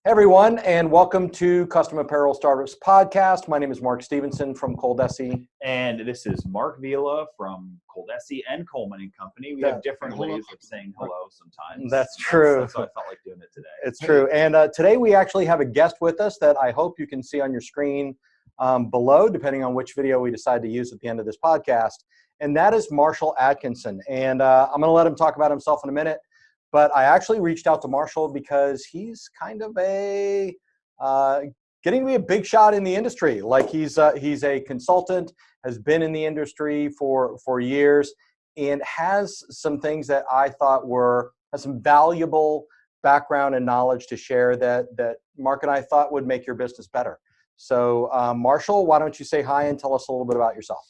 Hey everyone, and welcome to Custom Apparel Startups Podcast. My name is Mark Stevenson from ColDesi. And this is Mark Vila from ColDesi and Coleman & Company. We have different ways of saying hello sometimes. That's true. That's why I felt like doing it today. It's true. And today we actually have a guest with us that I hope you can see on your screen below, depending on which video we decide to use at the end of this podcast. And that is Marshall Atkinson. And I'm going to let him talk about himself in a minute. But I actually reached out to Marshall because he's kind of getting to be a big shot in the industry. Like he's a consultant, has been in the industry for years, and has some things that I thought has some valuable background and knowledge to share that Mark and I thought would make your business better. So Marshall, why don't you say hi and tell us a little bit about yourself?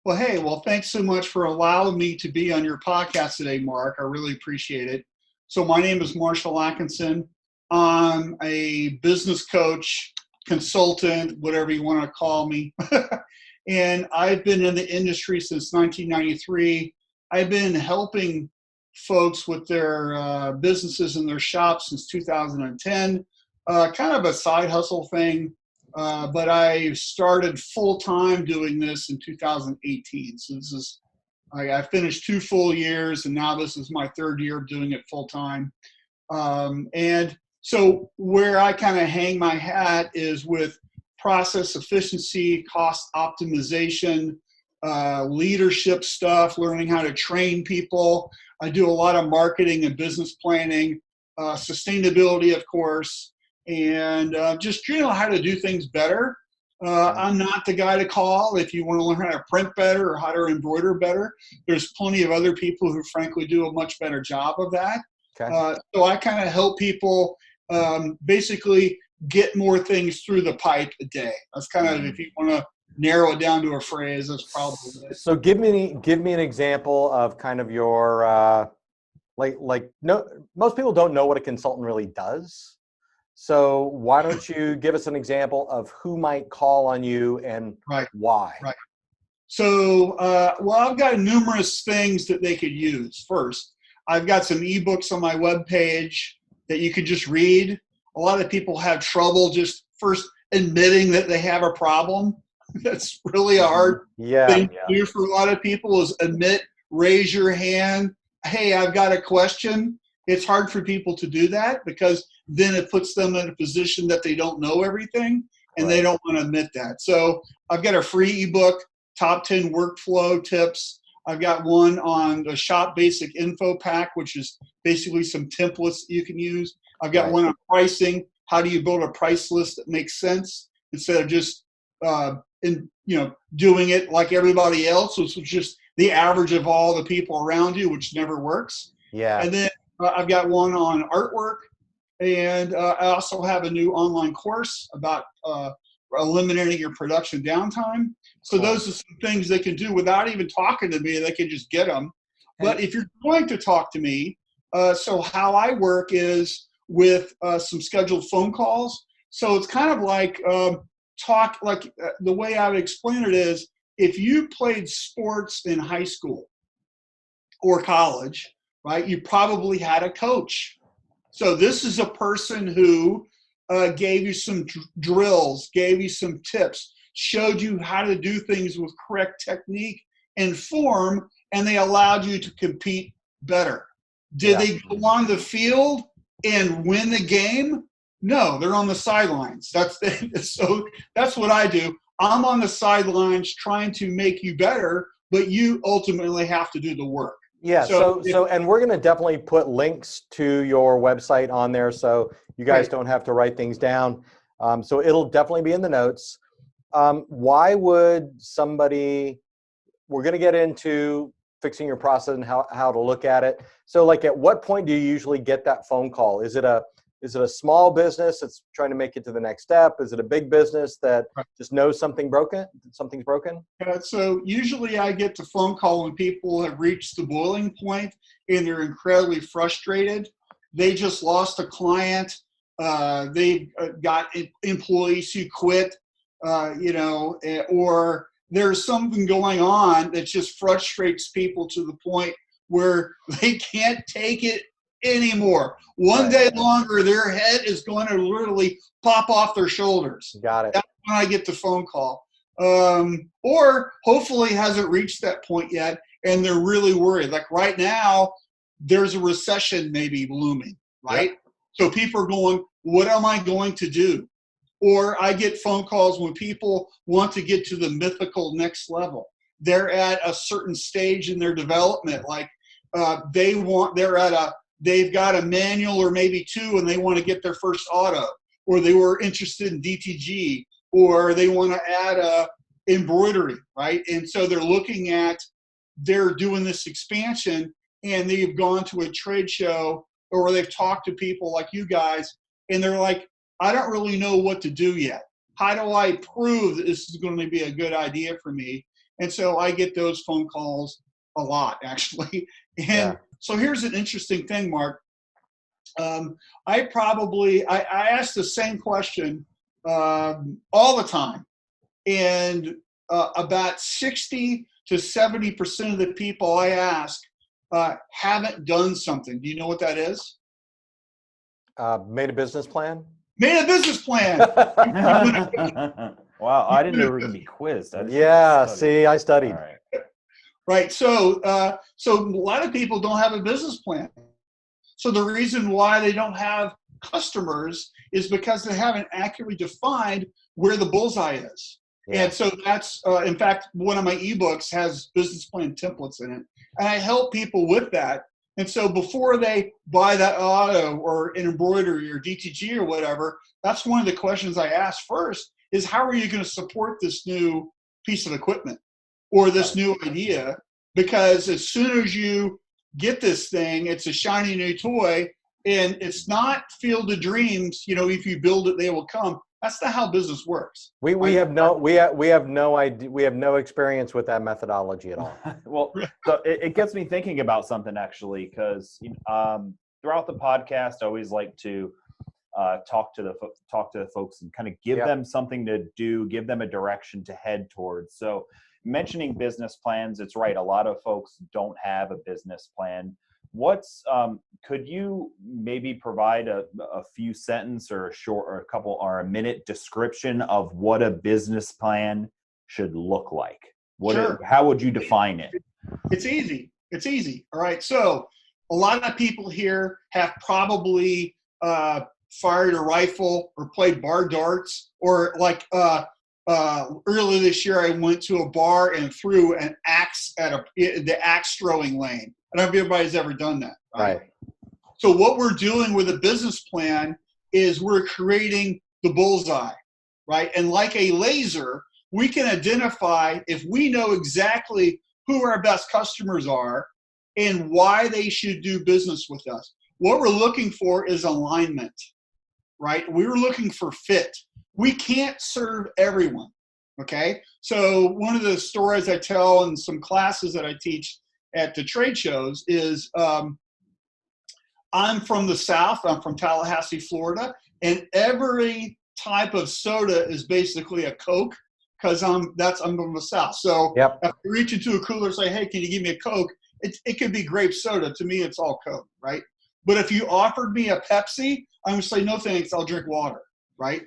Well, hey, thanks so much for allowing me to be on your podcast today, Mark. I really appreciate it. So my name is Marshall Atkinson. I'm a business coach, consultant, whatever you want to call me. And I've been in the industry since 1993. I've been helping folks with their businesses and their shops since 2010, kind of a side hustle thing. But I started full-time doing this in 2018. So I finished 2 full years, and now this is my 3rd year of doing it full-time. And so where I kind of hang my hat is with process efficiency, cost optimization, leadership stuff, learning how to train people. I do a lot of marketing and business planning, sustainability, of course, and just how to do things better. I'm not the guy to call if you want to learn how to print better or how to embroider better. There's plenty of other people who frankly do a much better job of that. Okay. So I kind of help people basically get more things through the pipe a day. That's kind of, if you want to narrow it down to a phrase, that's probably it. So give me an example of kind of your most people don't know what a consultant really does. So why don't you give us an example of who might call on you and why? Right. So, I've got numerous things that they could use. First, I've got some ebooks on my webpage that you could just read. A lot of people have trouble just first admitting that they have a problem. That's really a hard thing to do for a lot of people, is admit, raise your hand. Hey, I've got a question. It's hard for people to do that because then it puts them in a position that they don't know everything, and they don't want to admit that. So I've got a free ebook, Top 10 Workflow Tips. I've got one on the Shop Basic Info Pack, which is basically some templates you can use. I've got one on pricing. How do you build a price list that makes sense instead of just doing it like everybody else, which is just the average of all the people around you, which never works. Yeah. And then I've got one on artwork, and I also have a new online course about eliminating your production downtime. So those are some things they can do without even talking to me. They can just get them. But if you're going to talk to me, so how I work is with some scheduled phone calls. So it's kind of like the way I would explain it is, if you played sports in high school or college, right, you probably had a coach. So this is a person who gave you some drills, gave you some tips, showed you how to do things with correct technique and form, and they allowed you to compete better. Did they go on the field and win the game? No, they're on the sidelines. So that's what I do. I'm on the sidelines trying to make you better, but you ultimately have to do the work. Yeah, and we're going to definitely put links to your website on there so you guys don't have to write things down. So it'll definitely be in the notes. Why would somebody, we're going to get into fixing your process and how to look at it. So like at what point do you usually get that phone call? Is it a small business that's trying to make it to the next step? Is it a big business that just knows something's broken? So usually I get the phone call when people have reached the boiling point and they're incredibly frustrated. They just lost a client. They've got employees who quit, or there's something going on that just frustrates people to the point where they can't take it anymore. One Right. day longer, their head is going to literally pop off their shoulders. Got it. That's when I get the phone call. Or hopefully hasn't reached that point yet, and they're really worried. Like right now, there's a recession maybe looming, right? Yep. So people are going, what am I going to do? Or I get phone calls when people want to get to the mythical next level. They're at a certain stage in their development, like they've got a manual or maybe two, and they want to get their first auto, or they were interested in DTG, or they want to add a embroidery, right? And so they're doing this expansion, and they've gone to a trade show, or they've talked to people like you guys, and they're like, I don't really know what to do yet. How do I prove that this is going to be a good idea for me? And so I get those phone calls a lot, actually. And so here's an interesting thing, Mark. I ask the same question all the time. And about 60 to 70% of the people I ask haven't done something. Do you know what that is? Made a business plan? Made a business plan. Wow, I didn't know we were going to be quizzed. Yeah, see, I studied. All right. Right. So a lot of people don't have a business plan. So the reason why they don't have customers is because they haven't accurately defined where the bullseye is. Yeah. And so that's, in fact, one of my ebooks has business plan templates in it. And I help people with that. And so before they buy that auto or an embroidery or DTG or whatever, that's one of the questions I ask first is, how are you going to support this new piece of equipment or this new idea? Because as soon as you get this thing, it's a shiny new toy, and it's not Field of Dreams. You know, if you build it, they will come. That's not how business works. We have no idea. We have no experience with that methodology at all. Well, so it gets me thinking about something, actually, because throughout the podcast, I always like to talk to the folks and kind of give them something to do, give them a direction to head towards. So mentioning business plans, it's right. A lot of folks don't have a business plan. Could you maybe provide a few sentence or a short or a couple or a minute description of what a business plan should look like? Sure. How would you define it? It's easy. All right. So a lot of people here have probably fired a rifle or played bar darts, or like earlier this year, I went to a bar and threw an axe at the axe throwing lane. I don't know if everybody's ever done that. Right. So what we're doing with a business plan is we're creating the bullseye, right? And like a laser, we can identify, if we know exactly who our best customers are and why they should do business with us. What we're looking for is alignment, right? We're looking for fit. We can't serve everyone, okay? So one of the stories I tell in some classes that I teach at the trade shows is I'm from the South. I'm from Tallahassee, Florida, and every type of soda is basically a Coke, because I'm from the South. So if I reach into a cooler and say, hey, can you give me a Coke? It could be grape soda. To me, it's all Coke, right? But if you offered me a Pepsi, I'm going to say, no thanks, I'll drink water, right?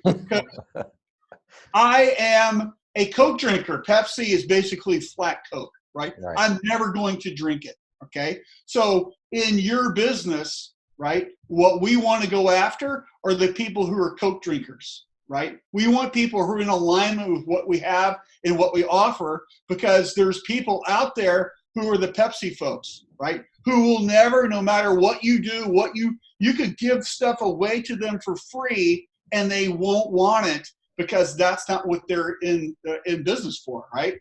I am a Coke drinker. Pepsi is basically flat Coke, right? I'm never going to drink it, okay? So in your business, right, what we want to go after are the people who are Coke drinkers, right? We want people who are in alignment with what we have and what we offer, because there's people out there who are the Pepsi folks, right? Who will never, no matter what you do, you could give stuff away to them for free and they won't want it, because that's not what they're in business for, right?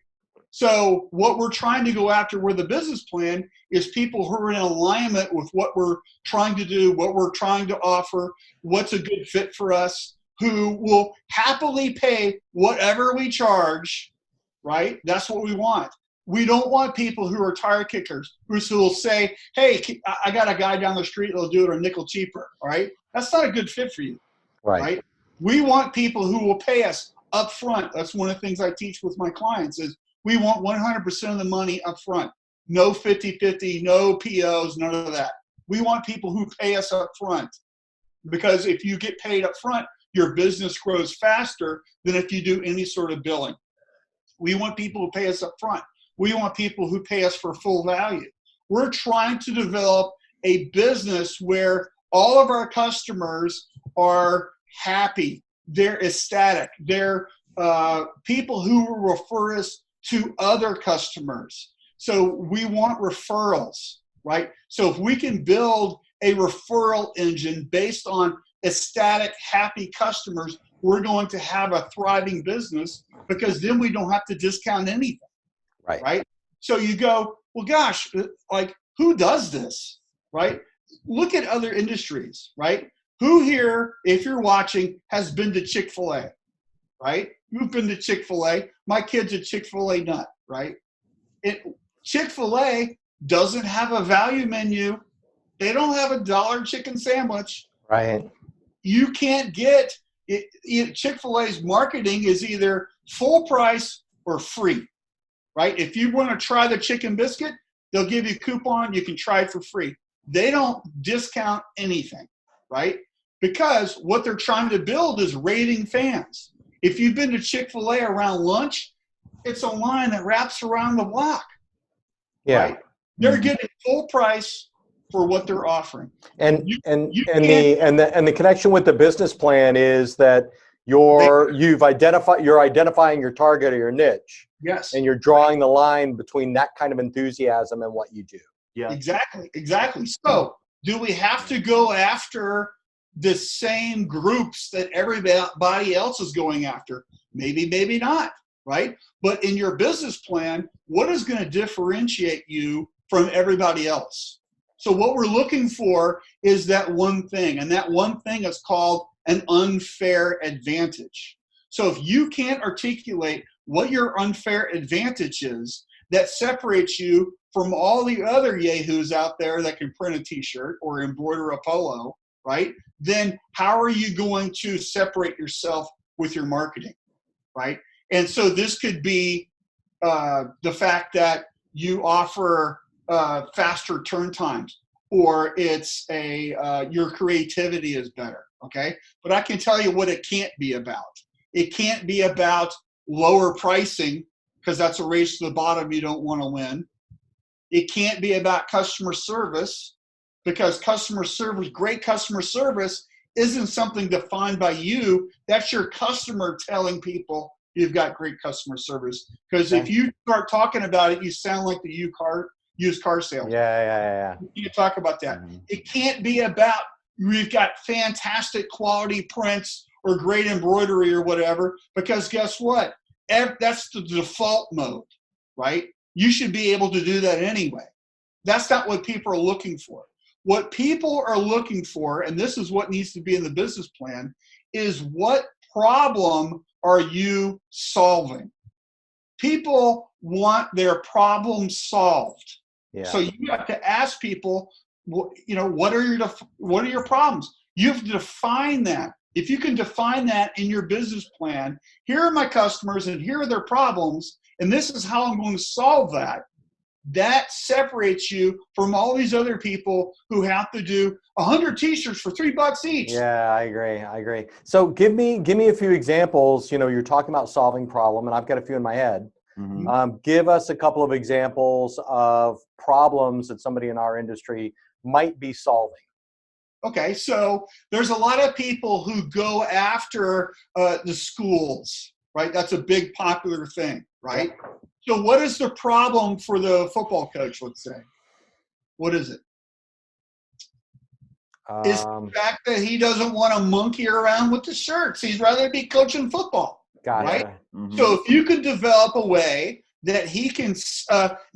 So what we're trying to go after with the business plan is people who are in alignment with what we're trying to do, what we're trying to offer, what's a good fit for us, who will happily pay whatever we charge, right? That's what we want. We don't want people who are tire kickers, who will say, hey, I got a guy down the street that'll do it a nickel cheaper, all right? That's not a good fit for you, right? We want people who will pay us up front. That's one of the things I teach with my clients is we want 100% of the money up front. No 50-50, no POs, none of that. We want people who pay us up front, because if you get paid up front, your business grows faster than if you do any sort of billing. We want people who pay us up front. We want people who pay us for full value. We're trying to develop a business where all of our customers are happy. They're ecstatic. They're people who will refer us to other customers. So we want referrals, right? So if we can build a referral engine based on ecstatic, happy customers, we're going to have a thriving business, because then we don't have to discount anything, right? So you go, well, gosh, like, who does this, right? Look at other industries, right? Who here, if you're watching, has been to Chick-fil-A, right? You've been to Chick-fil-A. My kid's a Chick-fil-A nut, right? Chick-fil-A doesn't have a value menu. They don't have $1 chicken sandwich. Right. You can't get it. Chick-fil-A's marketing is either full price or free, right? If you want to try the chicken biscuit, they'll give you a coupon. You can try it for free. They don't discount anything, right? Because what they're trying to build is raving fans. If you've been to Chick-fil-A around lunch, it's a line that wraps around the block. Yeah. Right? They're getting full price for what they're offering. And the connection with the business plan is that you're identifying your target or your niche. Yes. And you're drawing the line between that kind of enthusiasm and what you do. Yeah. Exactly. So do we have to go after the same groups that everybody else is going after? Maybe, maybe not, right? But in your business plan, what is going to differentiate you from everybody else? So what we're looking for is that one thing, and that one thing is called an unfair advantage. So if you can't articulate what your unfair advantage is that separates you from all the other yahoos out there that can print a t-shirt or embroider a polo, right? Then how are you going to separate yourself with your marketing, right? And so this could be the fact that you offer faster turn times, or it's your creativity is better, okay? But I can tell you what it can't be about. It can't be about lower pricing, because that's a race to the bottom you don't want to win. It can't be about customer service, because great customer service isn't something defined by you. That's your customer telling people you've got great customer service. Because if you start talking about it, you sound like the used car salesman. Yeah. You talk about that. Mm-hmm. It can't be about we've got fantastic quality prints or great embroidery or whatever, because guess what? That's the default mode, right? You should be able to do that anyway. That's not what people are looking for. What people are looking for, and this is what needs to be in the business plan, is what problem are you solving? People want their problem solved. Yeah. So you have to ask people, what are your problems? You have to define that. If you can define that in your business plan, here are my customers and here are their problems, and this is how I'm going to solve that. That separates you from all these other people who have to do 100 t-shirts for $3 each. Yeah, I agree. So give me a few examples. You're talking about solving problem, and I've got a few in my head. Mm-hmm. Give us a couple of examples of problems that somebody in our industry might be solving. Okay, so there's a lot of people who go after the schools, right? That's a big popular thing, right? Yeah. So what is the problem for the football coach, let's say? What is it? It's the fact that he doesn't want to monkey around with the shirts. He'd rather be coaching football, right? Mm-hmm. So if you could develop a way that he can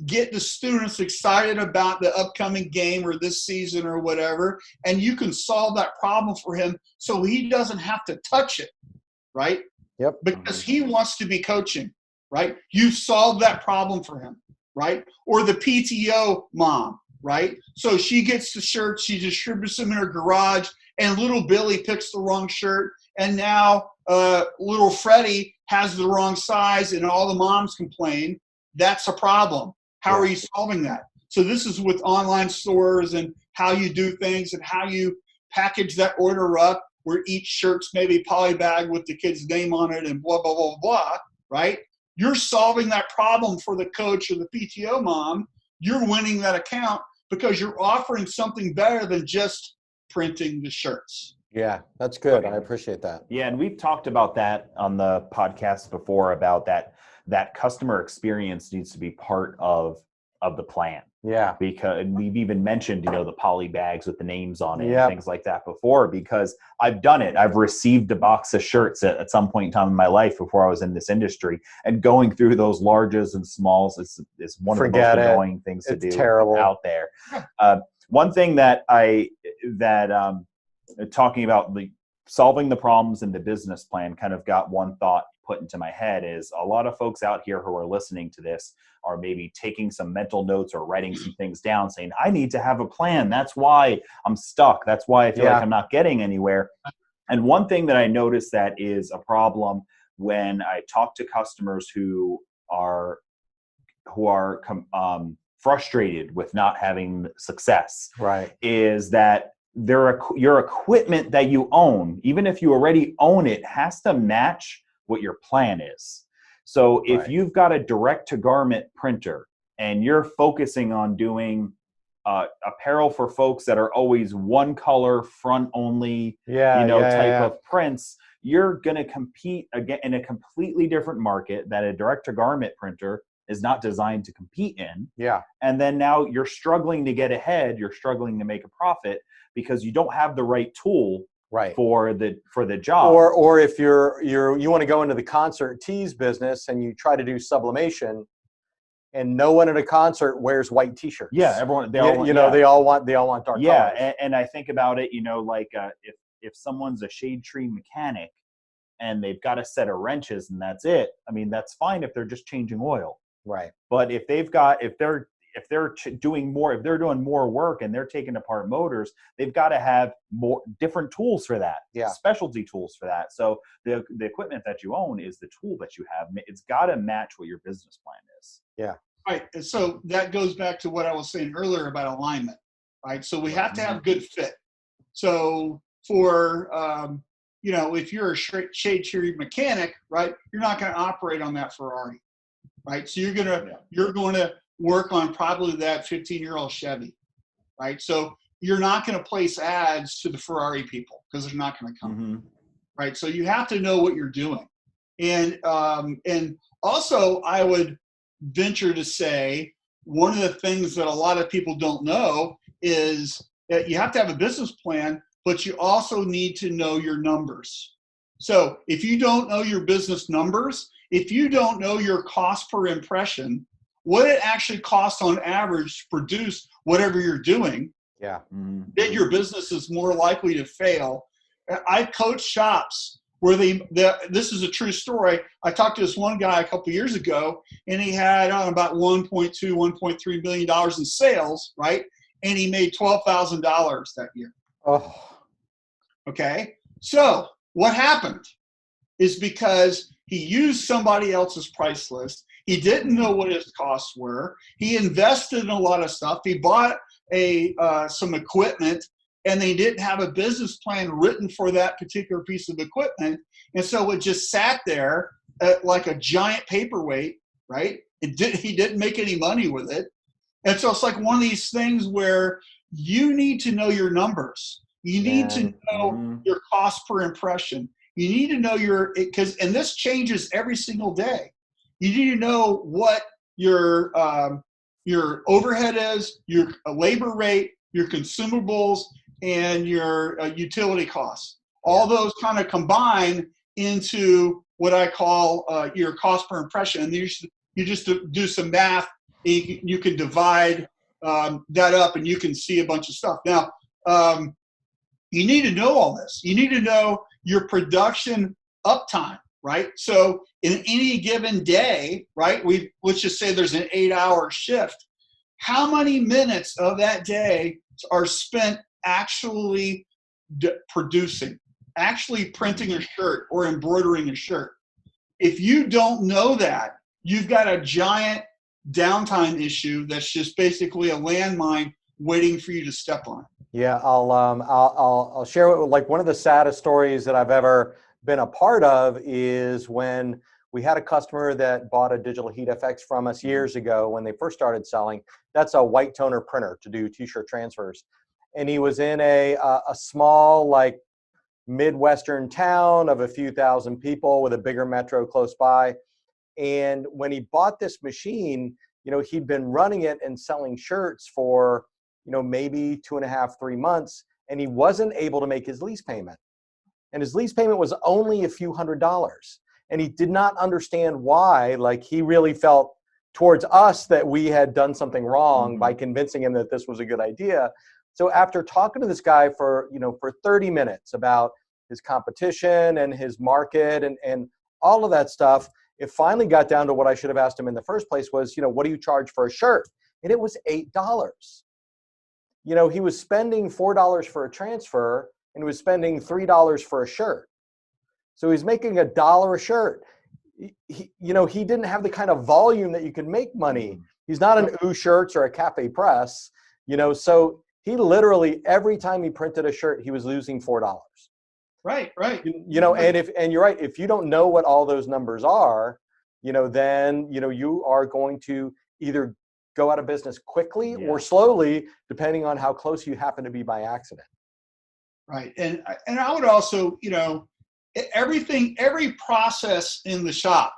get the students excited about the upcoming game or this season or whatever, and you can solve that problem for him so he doesn't have to touch it, right? Yep. Because he wants to be coaching, right? You solved that problem for him, right? Or the PTO mom, right? So she gets the shirts, she distributes them in her garage, and little Billy picks the wrong shirt, and now little Freddie has the wrong size, and all the moms complain. That's a problem. How are you solving that? So this is with online stores and how you do things and how you package that order up where each shirt's maybe polybagged with the kid's name on it and blah, blah, blah, blah, right? You're solving that problem for the coach or the PTO mom. You're winning that account because you're offering something better than just printing the shirts. Yeah, that's good. I appreciate that. Yeah, and we've talked about that on the podcast before about that customer experience needs to be part of the plan. Yeah. Because we've even mentioned, the poly bags with the names on it Yep. and things like that before, because I've done it. I've received a box of shirts at some point in time in my life before I was in this industry, and going through those larges and smalls is one of the most annoying things to do out there. One thing that talking about solving the problems in the business plan kind of got one thought put into my head is a lot of folks out here who are listening to this are maybe taking some mental notes or writing some things down saying, I need to have a plan. That's why I'm stuck. That's why I feel like I'm not getting anywhere. And one thing that I noticed that is a problem when I talk to customers who are frustrated with not having success, right, is that your equipment that you own, even if you already own it, has to match what your plan is. So if you've got a direct-to-garment printer and you're focusing on doing apparel for folks that are always one color, front only, type of prints, you're going to compete again in a completely different market that a direct-to-garment printer is not designed to compete in. Yeah. And then now you're struggling to get ahead. You're struggling to make a profit because you don't have the right tool for the job. Or if you want to go into the concert tees business and you try to do sublimation, and no one at a concert wears white T-shirts. Yeah, everyone they all want dark colors. Yeah, and I think about it, like if someone's a shade tree mechanic and they've got a set of wrenches and that's it. I mean, that's fine if they're just changing oil. Right. But if they're doing more work and they're taking apart motors, they've got to have more different tools for that. Yeah. Specialty tools for that. So the equipment that you own is the tool that you have. It's got to match what your business plan is. Yeah. Right. And so that goes back to what I was saying earlier about alignment. Right. So we have to have good fit. So for if you're a shade tree mechanic, right, you're not going to operate on that Ferrari. Right. So you're going to work on probably that 15-year-old Chevy. Right. So you're not going to place ads to the Ferrari people because they're not going to come. Mm-hmm. Right. So you have to know what you're doing. And also I would venture to say one of the things that a lot of people don't know is that you have to have a business plan, but you also need to know your numbers. So if you don't know your business numbers, if you don't know your cost per impression, what it actually costs on average to produce whatever you're doing, then your business is more likely to fail. I coach shops where this is a true story. I talked to this one guy a couple years ago, and he had about $1.3 million in sales, right? And he made $12,000 that year. Oh. Okay. So what happened is because he used somebody else's price list. He didn't know what his costs were. He invested in a lot of stuff. He bought some equipment, and they didn't have a business plan written for that particular piece of equipment. And so it just sat there like a giant paperweight, right? He didn't make any money with it. And so it's like one of these things where you need to know your numbers. You need to know your cost per impression. You need to know and this changes every single day. You need to know what your overhead is, your labor rate, your consumables, and your utility costs. All those kind of combine into what I call your cost per impression. And you just do some math. You can divide that up, and you can see a bunch of stuff. Now, you need to know all this. You need to know your production uptime, right? So in any given day, right, let's just say there's an 8-hour shift. How many minutes of that day are spent actually producing, actually printing a shirt or embroidering a shirt? If you don't know that, you've got a giant downtime issue that's just basically a landmine waiting for you to step on. Yeah, I'll share it. Like one of the saddest stories that I've ever been a part of is when we had a customer that bought a digital heat FX from us years ago when they first started selling. That's a white toner printer to do t-shirt transfers, and he was in a small like Midwestern town of a few thousand people with a bigger metro close by. And when he bought this machine, he'd been running it and selling shirts for maybe 2.5, 3 months, and he wasn't able to make his lease payment. And his lease payment was only a few $100s. And he did not understand why. Like, he really felt towards us that we had done something wrong by convincing him that this was a good idea. So after talking to this guy for 30 minutes about his competition and his market and all of that stuff, it finally got down to what I should have asked him in the first place was, what do you charge for a shirt? And it was $8. He was spending $4 for a transfer and he was spending $3 for a shirt. So he's making $1 a shirt. He didn't have the kind of volume that you can make money. He's not an Ooh Shirts or a Cafe Press, so he literally, every time he printed a shirt, he was losing $4. Right. And you're right, if you don't know what all those numbers are, then, you are going to either go out of business quickly or slowly, depending on how close you happen to be by accident. Right. And I would also, every process in the shop,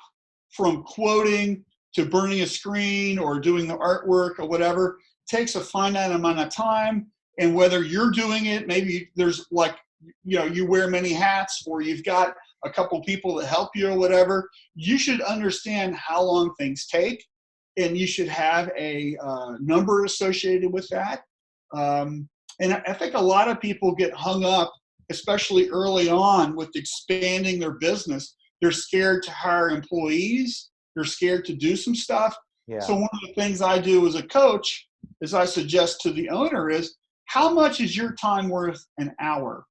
from quoting to burning a screen or doing the artwork or whatever, takes a finite amount of time. And whether you're doing it, maybe there's like, you wear many hats, or you've got a couple people that help you or whatever, you should understand how long things take, and you should have a number associated with that. And I think a lot of people get hung up, especially early on with expanding their business. They're scared to hire employees. They're scared to do some stuff. Yeah. So one of the things I do as a coach is I suggest to the owner is, how much is your time worth an hour?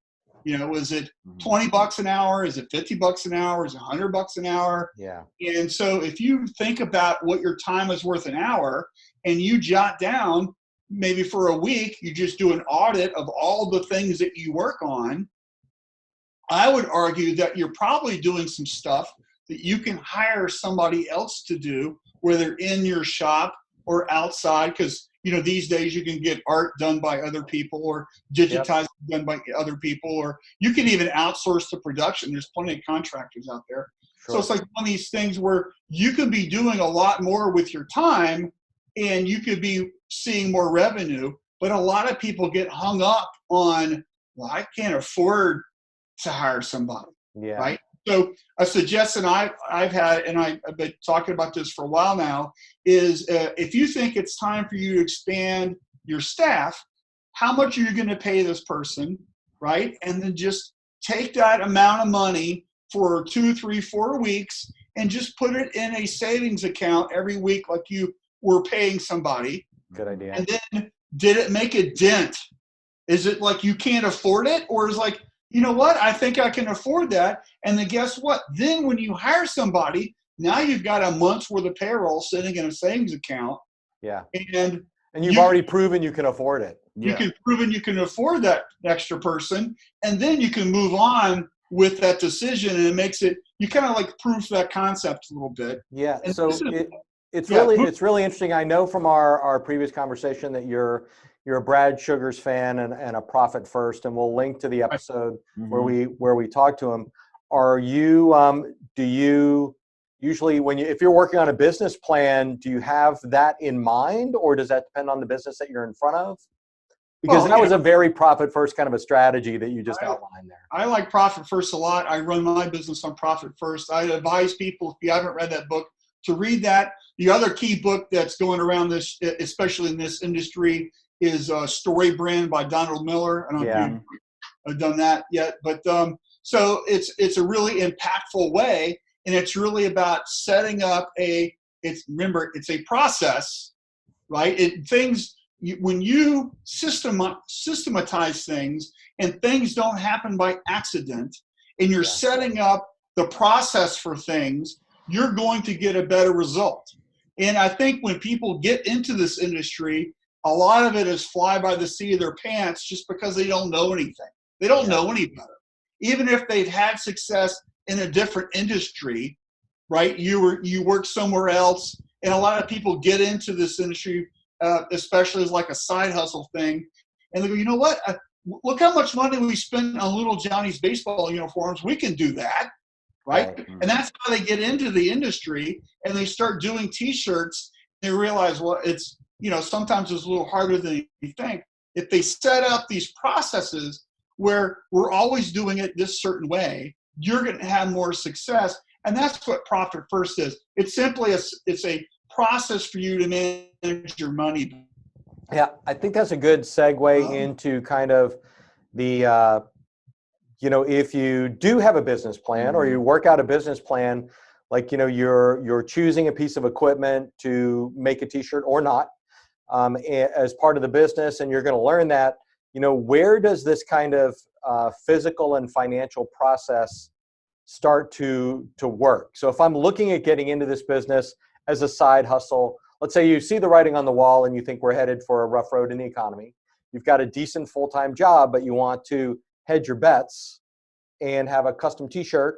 Is it $20 an hour? Is it $50 an hour? Is it $100 an hour? Yeah. And so if you think about what your time is worth an hour and you jot down, maybe for a week, you just do an audit of all the things that you work on, I would argue that you're probably doing some stuff that you can hire somebody else to do, whether in your shop or outside, because these days you can get art done by other people or digitized done by other people, or you can even outsource the production. There's plenty of contractors out there. Sure. So it's like one of these things where you could be doing a lot more with your time and you could be seeing more revenue. But a lot of people get hung up on, well, I can't afford to hire somebody, right? So a suggestion I've had, and I've been talking about this for a while now, is if you think it's time for you to expand your staff, how much are you going to pay this person, right? And then just take that amount of money for 2, 3, 4 weeks and just put it in a savings account every week like you were paying somebody. Good idea. And then did it make a dent? Is it like you can't afford it? Or is like, you know what, I think I can afford that. And then guess what? Then when you hire somebody, now you've got a month's worth of payroll sitting in a savings account. Yeah. And you've already proven you can afford it. You can proven you can afford that extra person. And then you can move on with that decision, and it makes it, you kind of like proof that concept a little bit. Yeah. And so it's really interesting. I know from our previous conversation that you're a Brad Sugars fan and a Profit First, and we'll link to the episode where we talk to him. Are you do you usually if you're working on a business plan, do you have that in mind, or does that depend on the business that you're in front of? Because that was a very Profit First kind of a strategy that you just outlined there. I like Profit First a lot. I run my business on Profit First. I advise people, if you haven't read that book, to read that. The other key book that's going around this, especially in this industry, is Story Brand by Donald Miller. I don't know if you've done that yet, but so it's a really impactful way, and it's really about setting up it's a process, right? When you systematize things and things don't happen by accident, and you're setting up the process for things, you're going to get a better result. And I think when people get into this industry, a lot of it is fly by the seat of their pants just because they don't know anything. They don't know any better. Even if they've had success in a different industry, right? You work somewhere else, and a lot of people get into this industry, especially as like a side hustle thing, and they go, you know what? Look how much money we spend on little Johnny's baseball uniforms. We can do that, right? Mm-hmm. And that's how they get into the industry, and they start doing T-shirts. They realize, well, it's, you know, sometimes it's a little harder than you think. If they set up these processes where we're always doing it this certain way, you're going to have more success. And that's what Profit First is. It's simply it's a process for you to manage your money. Yeah, I think that's a good segue into kind of the, you know, if you do have a business plan or you work out a business plan, like, you know, you're choosing a piece of equipment to make a T-shirt or not as part of the business, and you're going to learn that, you know, where does this kind of physical and financial process start to work? So if I'm looking at getting into this business as a side hustle, let's say you see the writing on the wall and you think we're headed for a rough road in the economy. You've got a decent full-time job, but you want to hedge your bets and have a custom T-shirt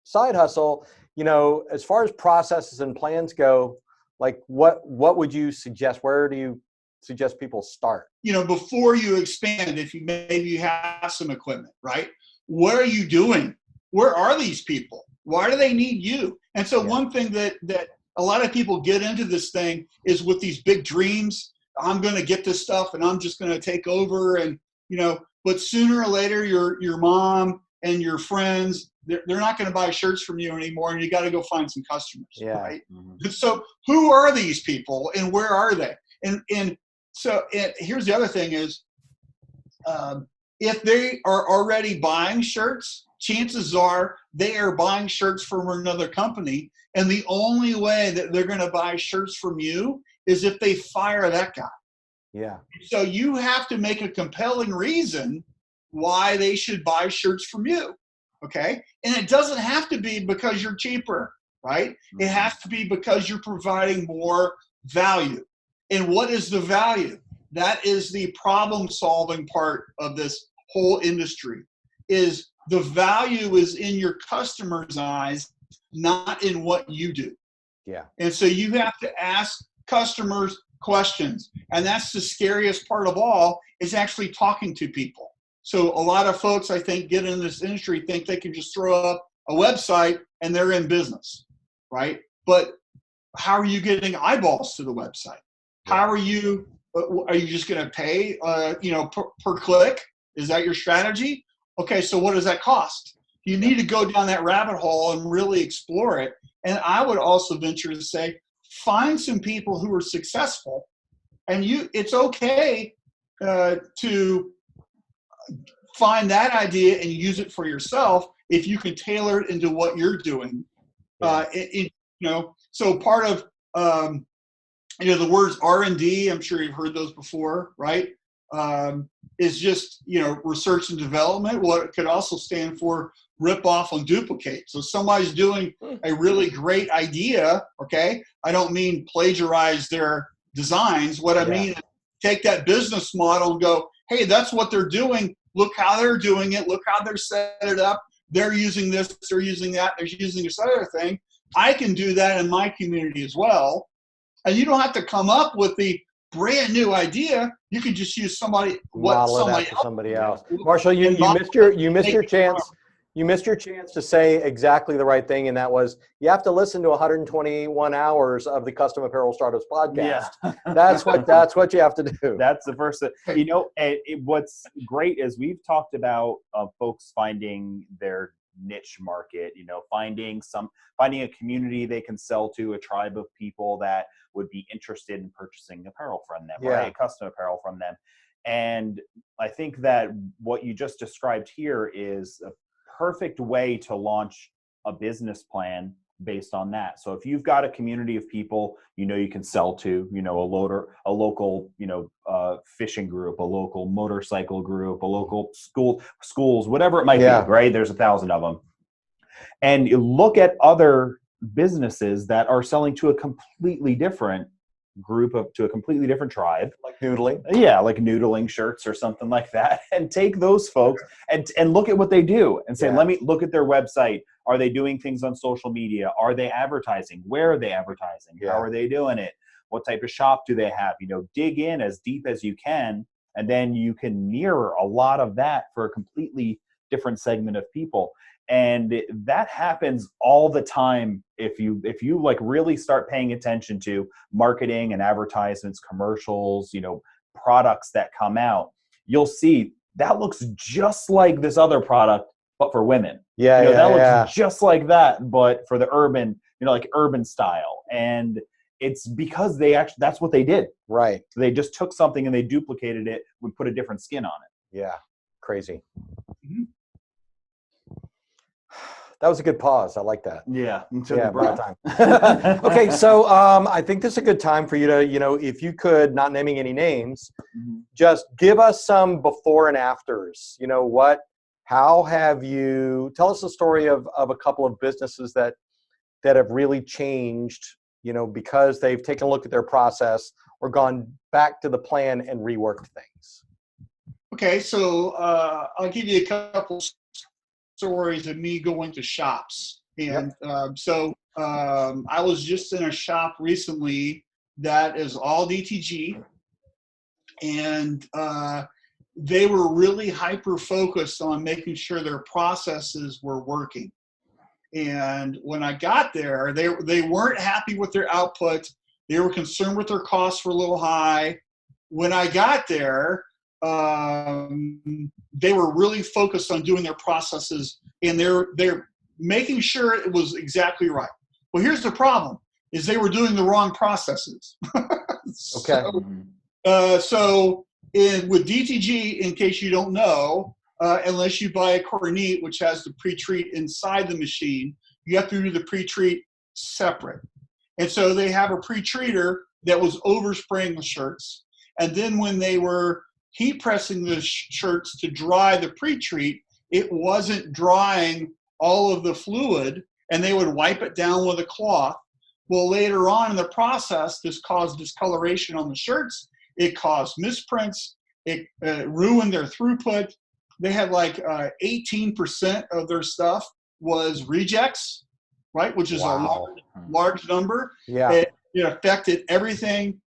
side hustle. You know, as far as processes and plans go, like what would you suggest? Where do you suggest people start? You know, before you expand, if you maybe you have some equipment, right? What are you doing? Where are these people? Why do they need you? And so one thing that a lot of people get into this thing is with these big dreams. I'm going to get this stuff and I'm just going to take over, and, you know, but sooner or later your mom and your friends, they're not going to buy shirts from you anymore, and you got to go find some customers, right? Mm-hmm. So who are these people and where are they? And so here's the other thing is, if they are already buying shirts, chances are they are buying shirts from another company, and the only way that they're going to buy shirts from you is if they fire that guy. Yeah. So you have to make a compelling reason why they should buy shirts from you, okay? And it doesn't have to be because you're cheaper, right? Mm-hmm. It has to be because you're providing more value. And what is the value? That is the problem-solving part of this whole industry, is the value is in your customer's eyes, not in what you do. Yeah. And so you have to ask customers questions. And that's the scariest part of all, is actually talking to people. So a lot of folks, I think, get in this industry, think they can just throw up a website and they're in business, right? But how are you getting eyeballs to the website? How are you just going to pay, you know, per click? Is that your strategy? Okay, so what does that cost? You need to go down that rabbit hole and really explore it. And I would also venture to say, find some people who are successful, and it's okay to find that idea and use it for yourself if you can tailor it into what you're doing. You know, so part of you know, the words R&D, I'm sure you've heard those before, right? Is just, you know, research and development. What it could also stand for, rip off and duplicate. So somebody's doing a really great idea, okay? I don't mean plagiarize their designs. What I mean is take that business model and go, hey, that's what they're doing. Look how they're doing it. Look how they're set it up. They're using this, they're using that, they're using this other thing. I can do that in my community as well. And you don't have to come up with the brand new idea. You can just use somebody else. Marshall, you missed your chance. You missed your chance to say exactly the right thing, and that was, you have to listen to 121 hours of the Custom Apparel Startups podcast. Yeah. That's what you have to do. That's the first thing. You know, what's great is we've talked about folks finding their niche market, you know, finding a community they can sell to, a tribe of people that would be interested in purchasing apparel from them, right? Custom apparel from them. And I think that what you just described here is a perfect way to launch a business plan based on that. So if you've got a community of people, you know, you can sell to, you know, a local, you know, fishing group, a local motorcycle group, a local schools, whatever it might be, right? There's 1,000 of them. And you look at other businesses that are selling to a completely different group to a completely different tribe. Like noodling. Yeah, like noodling shirts or something like that. And take those folks and look at what they do and say, let me look at their website. Are they doing things on social media? Are they advertising? Where are they advertising? How are they doing it? What type of shop do they have? Dig in as deep as you can, and then you can mirror a lot of that for a completely different segment of people. And that happens all the time if you like really start paying attention to marketing and advertisements, commercials, products that come out. You'll see that looks just like this other product, but for women. That looks just like that, but for the urban, like urban style. And it's because that's what they did. Right. They just took something and they duplicated it, would put a different skin on it. Yeah. Crazy. Mm-hmm. That was a good pause. I like that. Yeah. Broad time. Okay. So I think this is a good time for you to, if you could, not naming any names, just give us some before and afters. How have you, tell us the story of a couple of businesses that have really changed, because they've taken a look at their process or gone back to the plan and reworked things. Okay. So I'll give you a couple stories of me going to shops. And I was just in a shop recently that is all DTG, and they were really hyper focused on making sure their processes were working. And when I got there, they weren't happy with their output. They were concerned with their costs were a little high. When I got there, they were really focused on doing their processes, and they're making sure it was exactly right. Well, here's the problem: is they were doing the wrong processes. Okay. So with DTG, in case you don't know, unless you buy a Cornette, which has the pre-treat inside the machine, you have to do the pre-treat separate. And so they have a pre-treater that was overspraying the shirts. And then when they were heat pressing the shirts to dry the pre-treat, it wasn't drying all of the fluid, and they would wipe it down with a cloth. Well, later on in the process, this caused discoloration on the shirts. It caused misprints. It ruined their throughput. They had like 18% of their stuff was rejects, right? Which is a large number. Yeah. It affected everything.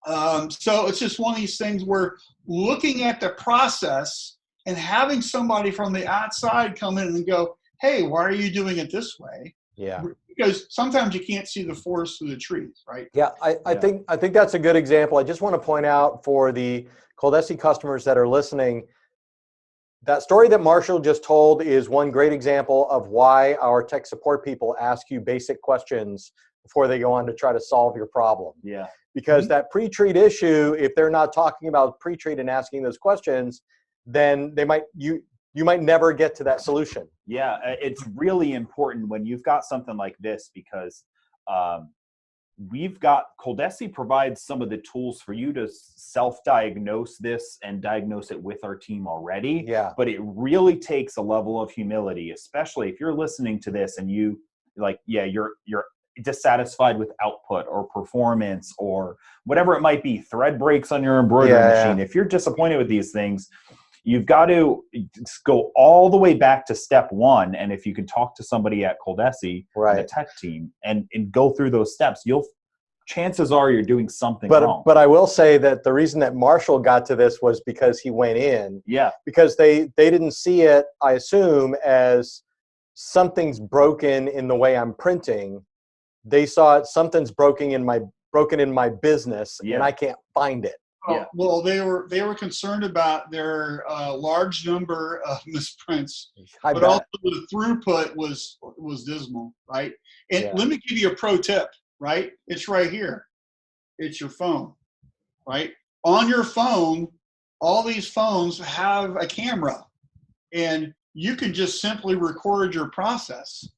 So it's just one of these things where looking at the process and having somebody from the outside come in and go, hey, why are you doing it this way? Yeah. Because sometimes you can't see the forest through the trees, right? Yeah, I think that's a good example. I just want to point out for the ColDesi customers that are listening, that story that Marshall just told is one great example of why our tech support people ask you basic questions before they go on to try to solve your problem. Yeah. Because that pre-treat issue, if they're not talking about pre-treat and asking those questions, then you might never get to that solution. Yeah, it's really important when you've got something like this, because ColDesi provides some of the tools for you to self-diagnose this and diagnose it with our team already. Yeah. But it really takes a level of humility, especially if you're listening to this and you're dissatisfied with output or performance or whatever it might be, thread breaks on your embroidery machine. If you're disappointed with these things, you've got to go all the way back to step one. And if you can talk to somebody at ColDesi, the tech team, and go through those steps, chances are you're doing something wrong. But I will say that the reason that Marshall got to this was because he went in. Yeah. Because they didn't see it, I assume, as something's broken in the way I'm printing. They saw it, something's broken in my business, and I can't find it. Yeah. Well, they were concerned about their large number of misprints, but also the throughput was dismal, right? And let me give you a pro tip, right? It's right here. It's your phone, right? On your phone, all these phones have a camera, and you can just simply record your process,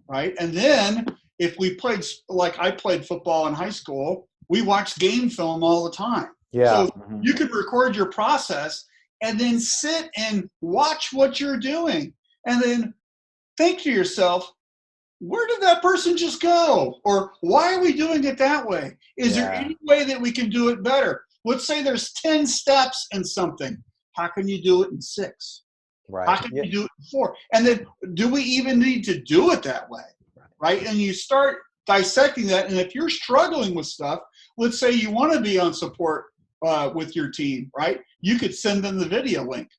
right? And then if we played, like I played football in high school, we watched game film all the time. Yeah. So you can record your process and then sit and watch what you're doing, and then think to yourself, where did that person just go? Or why are we doing it that way? Is there any way that we can do it better? Let's say there's 10 steps in something. How can you do it in 6? Right. How can you do it in 4? And then do we even need to do it that way? Right? And you start dissecting that. And if you're struggling with stuff, let's say you want to be on support with your team, right? You could send them the video link.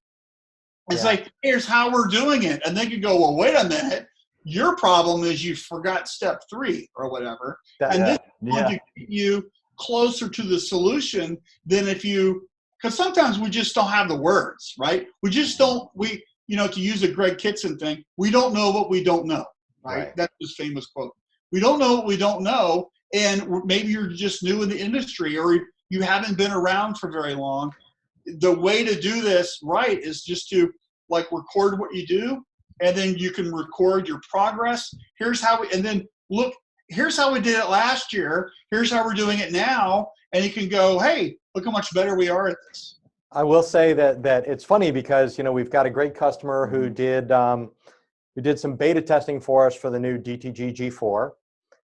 It's like, here's how we're doing it. And they could go, well, wait a minute. Your problem is you forgot step 3 or whatever. And this is going to get you closer to the solution than if you, because sometimes we just don't have the words, right? We just don't, to use a Greg Kitson thing, we don't know what we don't know, right? That's his famous quote. We don't know what we don't know. And maybe you're just new in the industry or you haven't been around for very long. The way to do this right is just to record what you do, and then you can record your progress. Here's how and then look, here's how we did it last year. Here's how we're doing it now. And you can go, hey, look how much better we are at this. I will say that it's funny because, we've got a great customer who did some beta testing for us for the new DTG G4.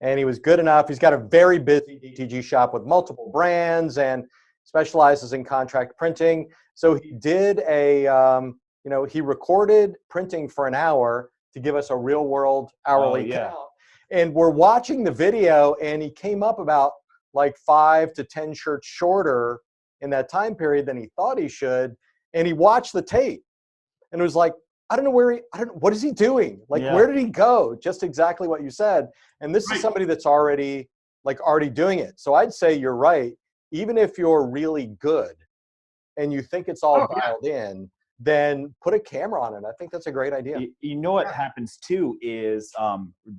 And he was good enough. He's got a very busy DTG shop with multiple brands and specializes in contract printing. So he did he recorded printing for an hour to give us a real world hourly count. And we're watching the video and he came up about 5 to 10 shirts shorter in that time period than he thought he should. And he watched the tape and it was like, I don't know what is he doing? Where did he go? Just exactly what you said. And this is somebody that's already doing it. So I'd say you're right. Even if you're really good and you think it's all dialed in, then put a camera on it. I think that's a great idea. You know what happens too is,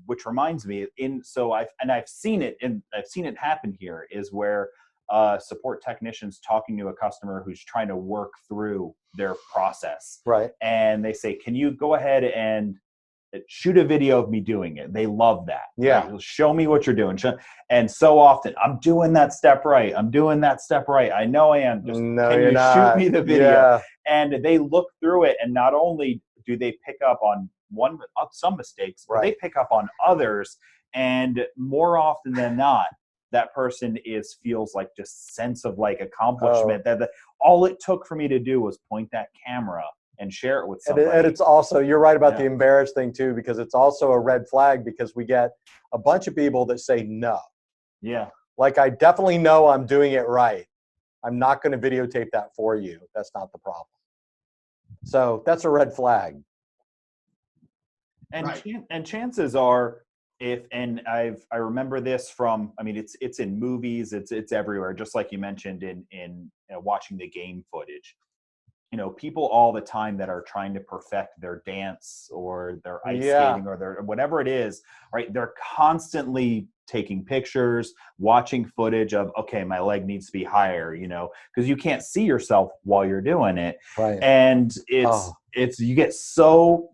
which reminds me, I've seen it happen here, is where support technicians talking to a customer who's trying to work through their process. Right. And they say, can you go ahead and shoot a video of me doing it? They love that. Yeah. Right? Show me what you're doing. And so often, I'm doing that step right. I'm doing that step right. I know I am. Just can you shoot me the video? Yeah. And they look through it, and not only do they pick up on some mistakes, but they pick up on others. And more often than not, that person feels like just sense of accomplishment. That all it took for me to do was point that camera and share it with somebody. And it's also, you're right about the embarrassed thing too, because it's also a red flag because we get a bunch of people that say no. Yeah. I definitely know I'm doing it right. I'm not going to videotape that for you. That's not the problem. So that's a red flag. And and chances are, I remember this from, it's in movies, it's everywhere, just like you mentioned in watching the game footage. People all the time that are trying to perfect their dance or their ice skating or their whatever it is, right? They're constantly taking pictures, watching footage of, okay, my leg needs to be higher, because you can't see yourself while you're doing it. Right. And you get so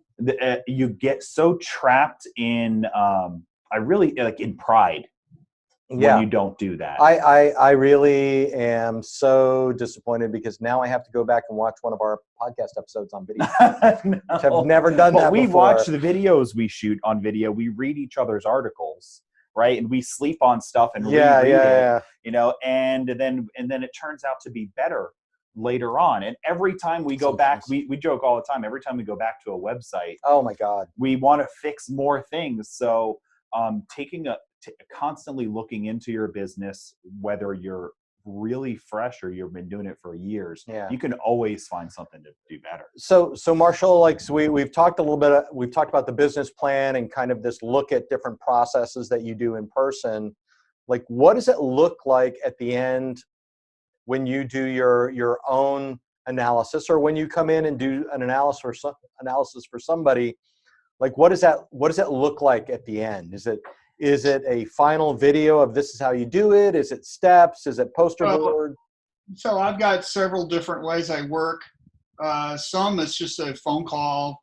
trapped in, in pride. When you don't do that. I really am so disappointed because now I have to go back and watch one of our podcast episodes on video. No. Which I've never done that we before. watch the videos we shoot on video. We read each other's articles, right? And we sleep on stuff and reread it, and then it turns out to be better later on. And every time we go back, we joke all the time, every time we go back to a website, oh my God, we want to fix more things. So constantly looking into your business, whether you're really fresh or you've been doing it for years, you can always find something to do better. So Marshall, we've talked a little bit, we've talked about the business plan and kind of this look at different processes that you do in person. What does it look like at the end when you do your own analysis, or when you come in and do an analysis for somebody? What does it look like at the end? Is it a final video of this is how you do it? Is it steps? Is it poster board? So I've got several different ways I work. Some it's just a phone call,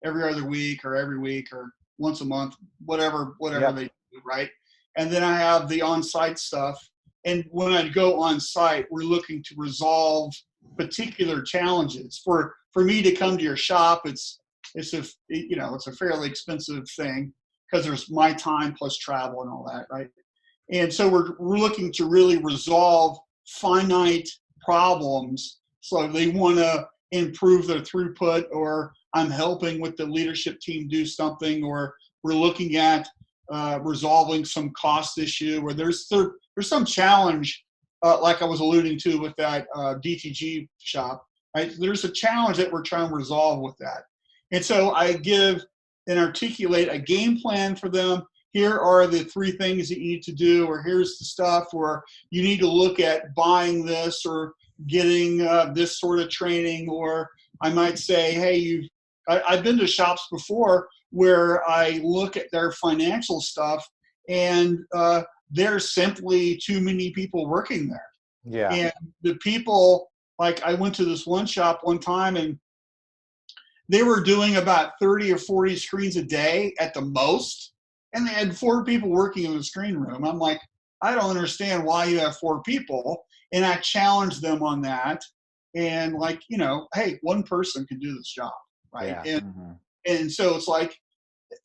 every other week or every week or once a month, whatever they do, right? And then I have the on-site stuff. And when I go on-site, we're looking to resolve particular challenges. For me to come to your shop, it's a fairly expensive thing. because there's my time plus travel and all that, right? And so we're looking to really resolve finite problems. So they want to improve their throughput, or I'm helping with the leadership team do something, or we're looking at resolving some cost issue, or there's some challenge, like I was alluding to with that DTG shop, right? There's a challenge that we're trying to resolve with that. And so I give and articulate a game plan for them. Here are the 3 things that you need to do, or here's the stuff, or you need to look at buying this or getting this sort of training. Or I might say, hey, I've been to shops before where I look at their financial stuff and there's simply too many people working there. Yeah. And the people, like I went to this one shop one time and they were doing about 30 or 40 screens a day at the most. And they had 4 people working in the screen room. I'm like, I don't understand why you have 4 people. And I challenged them on that. And like, hey, one person can do this job, right? Yeah. And so it's like,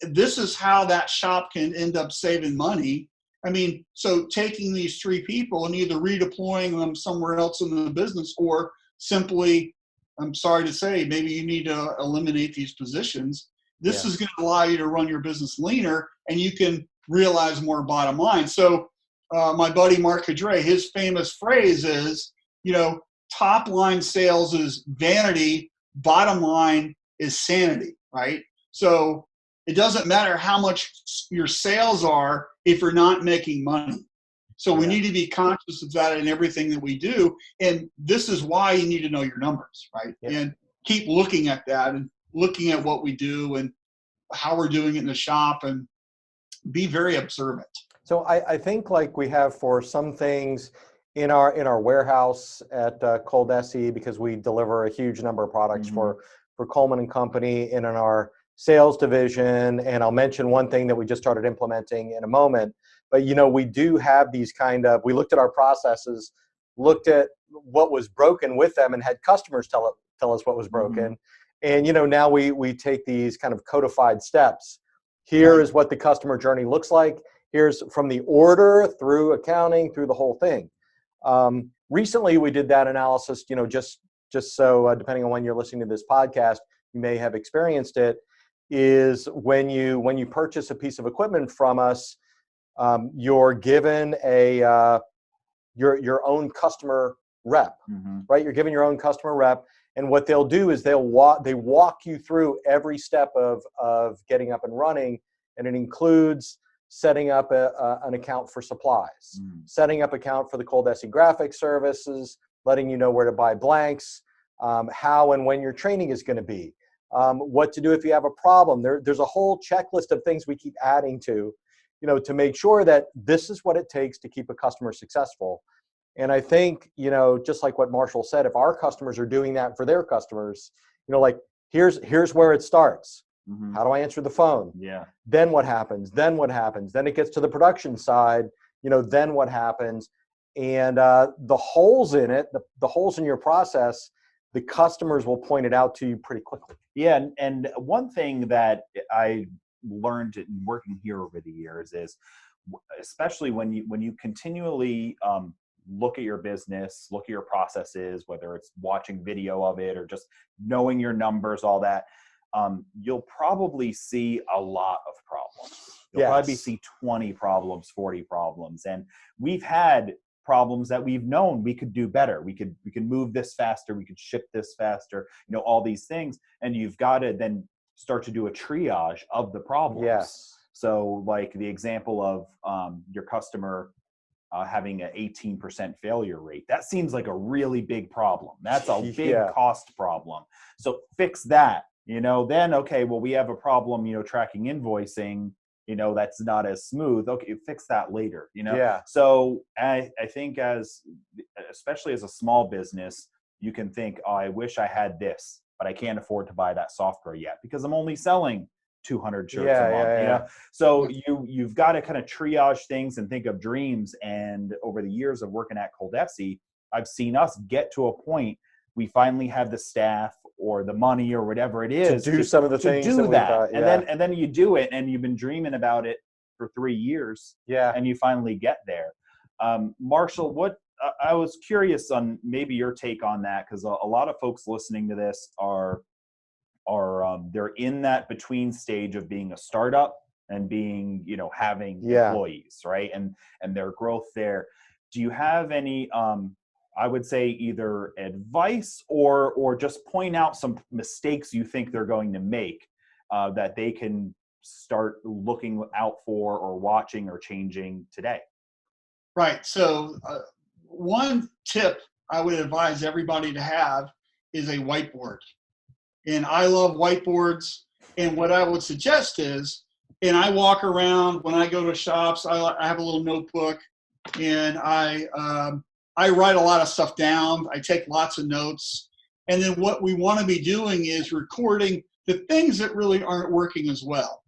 this is how that shop can end up saving money. I mean, so taking these 3 people and either redeploying them somewhere else in the business, or simply, I'm sorry to say, maybe you need to eliminate these positions. This is going to allow you to run your business leaner, and you can realize more bottom line. So my buddy Mark Cadre, his famous phrase is, top line sales is vanity, bottom line is sanity, right? So it doesn't matter how much your sales are if you're not making money. So we need to be conscious of that in everything that we do. And this is why you need to know your numbers, right? Yeah. And keep looking at that and looking at what we do and how we're doing it in the shop, and be very observant. So I think like we have for some things in our warehouse at ColDesi, because we deliver a huge number of products for Coleman and Company, and in our sales division. And I'll mention one thing that we just started implementing in a moment. But we do have these we looked at our processes, looked at what was broken with them, and had customers tell us what was broken. And now we take these kind of codified steps. Here is what the customer journey looks like. Here's from the order through accounting through the whole thing. Recently, we did that analysis. Just so depending on when you're listening to this podcast, you may have experienced it. Is when you purchase a piece of equipment from us, you're given your own customer rep, right? You're given your own customer rep, and what they'll do is they walk you through every step of getting up and running, and it includes setting up an account for supplies, setting up account for the ColDesi graphic services, letting you know where to buy blanks, how and when your training is going to be, what to do if you have a problem. There's a whole checklist of things we keep adding to make sure that this is what it takes to keep a customer successful. And I think, just like what Marshall said, if our customers are doing that for their customers, like here's where it starts. How do I answer the phone? Yeah. Then what happens? Then what happens? Then it gets to the production side, then what happens? And the holes in it, the holes in your process, the customers will point it out to you pretty quickly. Yeah. And one thing that I learned in working here over the years is, especially when you continually look at your business, look at your processes, whether it's watching video of it or just knowing your numbers, all that, you'll probably see a lot of problems. You'll probably see 20 problems, 40 problems. And we've had problems that we've known we could do better. We could move this faster. We could ship this faster, all these things. And you've got to then start to do a triage of the problems. Yes. So like the example of your customer having an 18% failure rate, that seems like a really big problem. That's a big cost problem. So fix that, then, okay, well, we have a problem, tracking invoicing, that's not as smooth. Okay, fix that later, Yeah. So I think especially as a small business, you can think, oh, I wish I had this, but I can't afford to buy that software yet because I'm only selling 200 shirts a month. So you've got to kind of triage things and think of dreams. And over the years of working at ColDesi, I've seen us get to a point we finally have the staff or the money or whatever it is to do some of the things do that we that. thought, And then you do it, and you've been dreaming about it for 3 years, and you finally get there. Marshall, what I was curious on maybe your take on that, because a lot of folks listening to this are they're in that between stage of being a startup and being, you know, having employees, right? And their growth there. Do you have any, I would say either advice or just point out some mistakes you think they're going to make that they can start looking out for or watching or changing today? Right. So one tip I would advise everybody to have is a whiteboard. And I love whiteboards. And what I would suggest is, and I walk around when I go to shops, I have a little notebook, and I write a lot of stuff down. I take lots of notes. And then what we want to be doing is recording the things that really aren't working as well.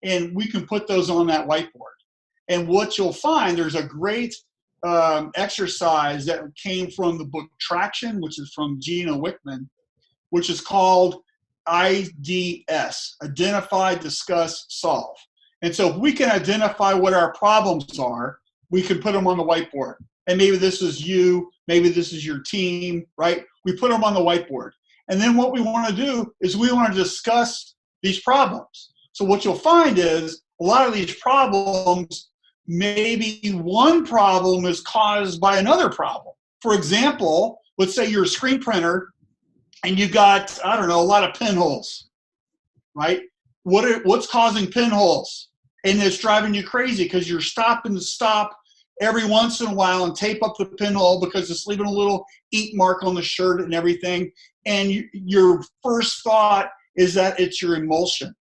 And we can put those on that whiteboard. And what you'll find, there's a great exercise that came from the book Traction, which is from Gino Wickman, which is called IDS, Identify, Discuss, Solve. And so if we can identify what our problems are, we can put them on the whiteboard. And maybe this is you, maybe this is your team, right? We put them on the whiteboard. And then what we want to do is we want to discuss these problems. So what you'll find is a lot of these problems, maybe one problem is caused by another problem. For example, let's say you're a screen printer and you've got, I don't know, a lot of pinholes, right? What's causing pinholes? And it's driving you crazy because you're stopping to stop every once in a while and tape up the pinhole because it's leaving a little ink mark on the shirt and everything. And your first thought is that it's your emulsion,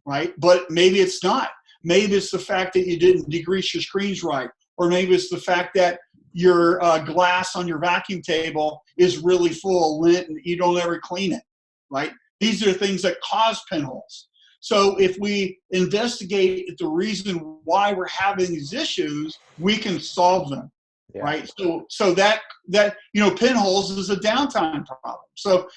right? But maybe it's not. Maybe it's the fact that you didn't degrease your screens right. Or maybe it's the fact that your glass on your vacuum table is really full of lint and you don't ever clean it, right? These are things that cause pinholes. So if we investigate the reason why we're having these issues, we can solve them, right? So that you know, pinholes is a downtime problem. So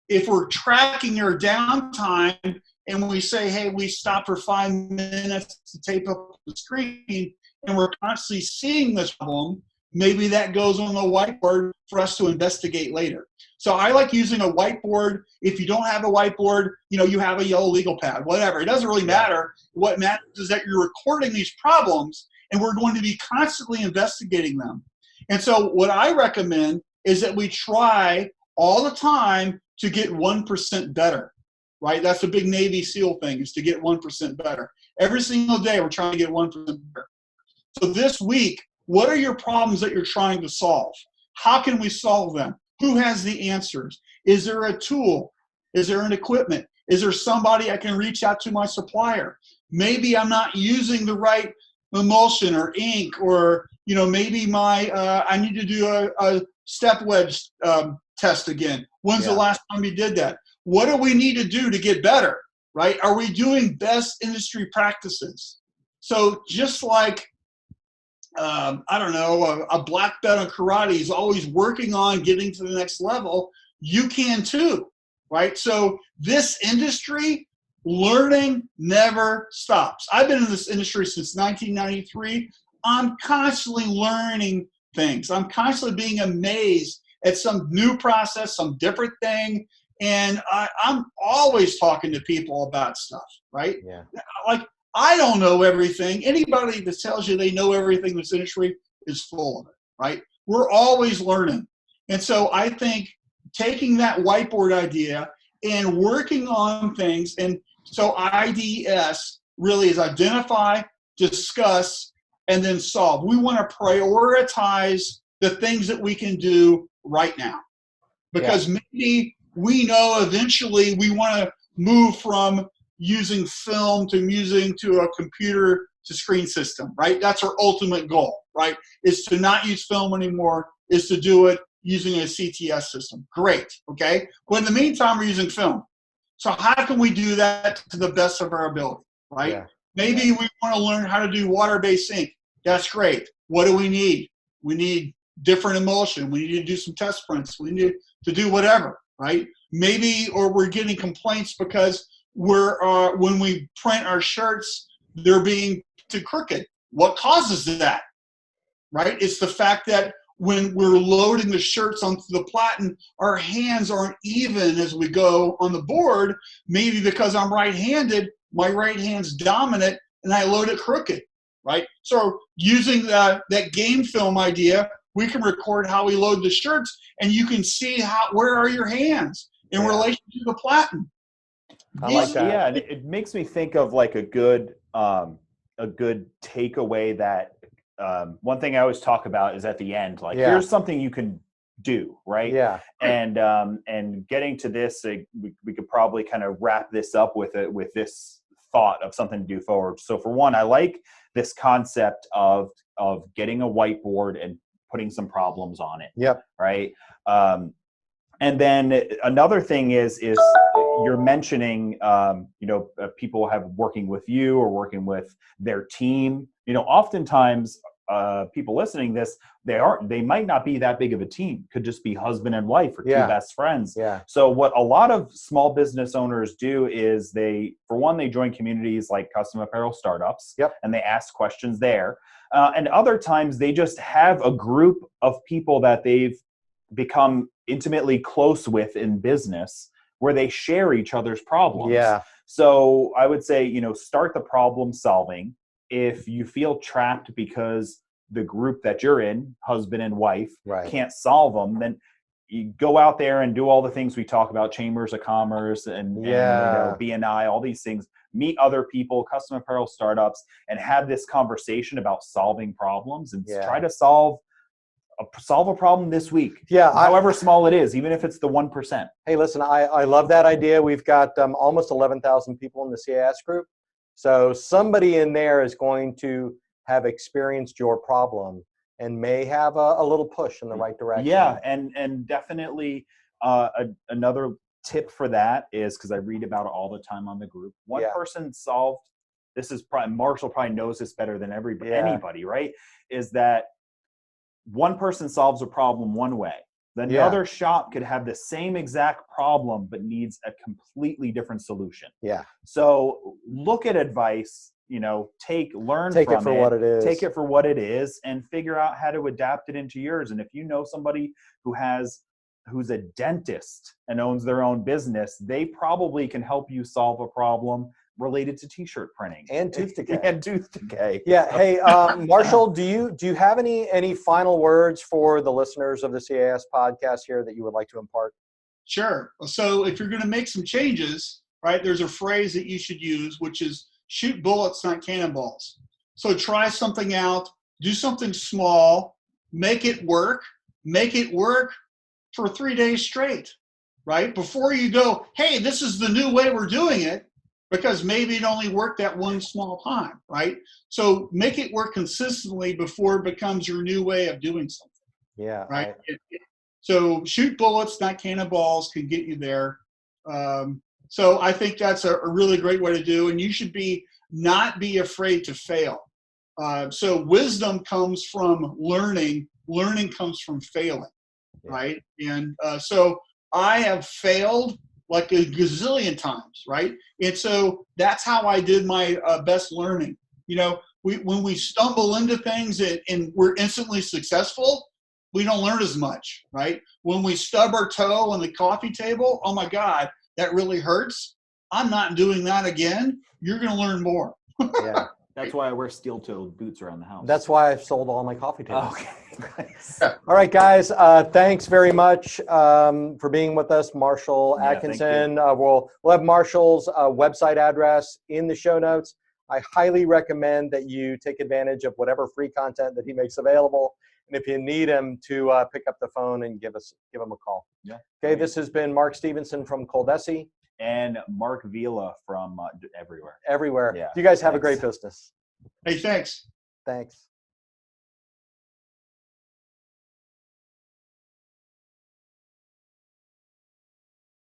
if we're tracking your downtime and we say, hey, we stopped for 5 minutes to tape up the screen, and we're constantly seeing this problem, maybe that goes on the whiteboard for us to investigate later. So I like using a whiteboard. If you don't have a whiteboard, you know, you have a yellow legal pad, whatever. It doesn't really matter. What matters is that you're recording these problems, and we're going to be constantly investigating them. And so what I recommend is that we try all the time to get 1% better, right? That's a big Navy SEAL thing, is to get 1% better. Every single day, we're trying to get 1% better. So this week, what are your problems that you're trying to solve? How can we solve them? Who has the answers? Is there a tool? Is there an equipment? Is there somebody I can reach out to my supplier? Maybe I'm not using the right emulsion or ink, or you know, maybe I need to do a step wedge test again. When's the last time you did that? What do we need to do to get better, right? Are we doing best industry practices? So just like I don't know, a black belt in karate is always working on getting to the next level, you can too, right? So this industry, learning never stops. I've been in this industry since 1993. I'm constantly learning things. I'm constantly being amazed at some new process, some different thing. And I'm always talking to people about stuff, right? Yeah. Like, I don't know everything. Anybody that tells you they know everything in this industry is full of it, right? We're always learning. And so I think taking that whiteboard idea and working on things, and so IDS really is identify, discuss, and then solve. We want to prioritize the things that we can do right now. Because maybe we know eventually we want to move from using film to a computer to screen system, right? That's our ultimate goal, right? Is to not use film anymore, is to do it using a CTS system. Great, okay? But in the meantime, we're using film. So how can we do that to the best of our ability, right? Yeah. Maybe we want to learn how to do water-based ink. That's great. What do we need? We need different emulsion. We need to do some test prints. We need to do whatever, right? Maybe, or we're getting complaints because when we print our shirts, they're being too crooked. What causes that? Right? It's the fact that when we're loading the shirts onto the platen, our hands aren't even as we go on the board. Maybe because I'm right-handed, my right hand's dominant, and I load it crooked. Right? So using that game film idea, we can record how we load the shirts, and you can see where are your hands in relation to the platen. I like that. Yeah, and it makes me think of like a good takeaway that one thing I always talk about is at the end, like here's something you can do, right? Yeah. And getting to this, we could probably kind of wrap this up with this thought of something to do forward. So for one, I like this concept of getting a whiteboard and putting some problems on it. Yep. Right. And then another thing is you're mentioning, people have working with you or working with their team. Oftentimes people listening to this, they might not be that big of a team. Could just be husband and wife or two best friends. Yeah. So what a lot of small business owners do is they join communities like custom apparel startups. Yep. And they ask questions there. And other times they just have a group of people that they've become intimately close with in business where they share each other's problems. Yeah. So I would say, start the problem solving. If you feel trapped because the group that you're in, husband and wife, can't solve them, then you go out there and do all the things we talk about, chambers of commerce and BNI, all these things, meet other people, custom apparel startups, and have this conversation about solving problems and try to solve a problem this week. Yeah. However small it is, even if it's the 1%. Hey, listen, I love that idea. We've got almost 11,000 people in the CAS group. So somebody in there is going to have experienced your problem and may have a little push in the right direction. Yeah, and definitely another tip for that is, because I read about it all the time on the group, one person solved, this is probably, Marshall probably knows this better than anybody, right? Is that one person solves a problem one way. Another shop could have the same exact problem, but needs a completely different solution. Yeah. So look at advice, take it for what it is. Take it for what it is and figure out how to adapt it into yours. And if you know somebody who's a dentist and owns their own business, they probably can help you solve a problem related to t-shirt printing and tooth decay. Yeah. Hey, Marshall, do you have any final words for the listeners of the CAS podcast here that you would like to impart? Sure. So if you're going to make some changes, right, there's a phrase that you should use, which is shoot bullets, not cannonballs. So try something out, do something small, make it work for 3 days straight, right? Before you go, hey, this is the new way we're doing it, because maybe it only worked that one small time, right? So make it work consistently before it becomes your new way of doing something. Yeah. Right. So shoot bullets, not cannonballs, can get you there. So I think that's a really great way to do, and you should not be afraid to fail. So wisdom comes from learning. Learning comes from failing, right? And so I have failed like a gazillion times, right? And so that's how I did my best learning. When we stumble into things and we're instantly successful, we don't learn as much, right? When we stub our toe on the coffee table, oh my God, that really hurts. I'm not doing that again. You're going to learn more. Yeah. That's why I wear steel-toed boots around the house. That's why I've sold all my coffee tables. Okay. Nice. All right, guys. Thanks very much for being with us, Marshall Atkinson. We'll have Marshall's website address in the show notes. I highly recommend that you take advantage of whatever free content that he makes available. And if you need him to pick up the phone and give him a call. Yeah. Okay. This has been Mark Stevenson from ColDesi. And Mark Vila from everywhere. Everywhere. Yeah. You guys have a great business. Hey, thanks. Thanks.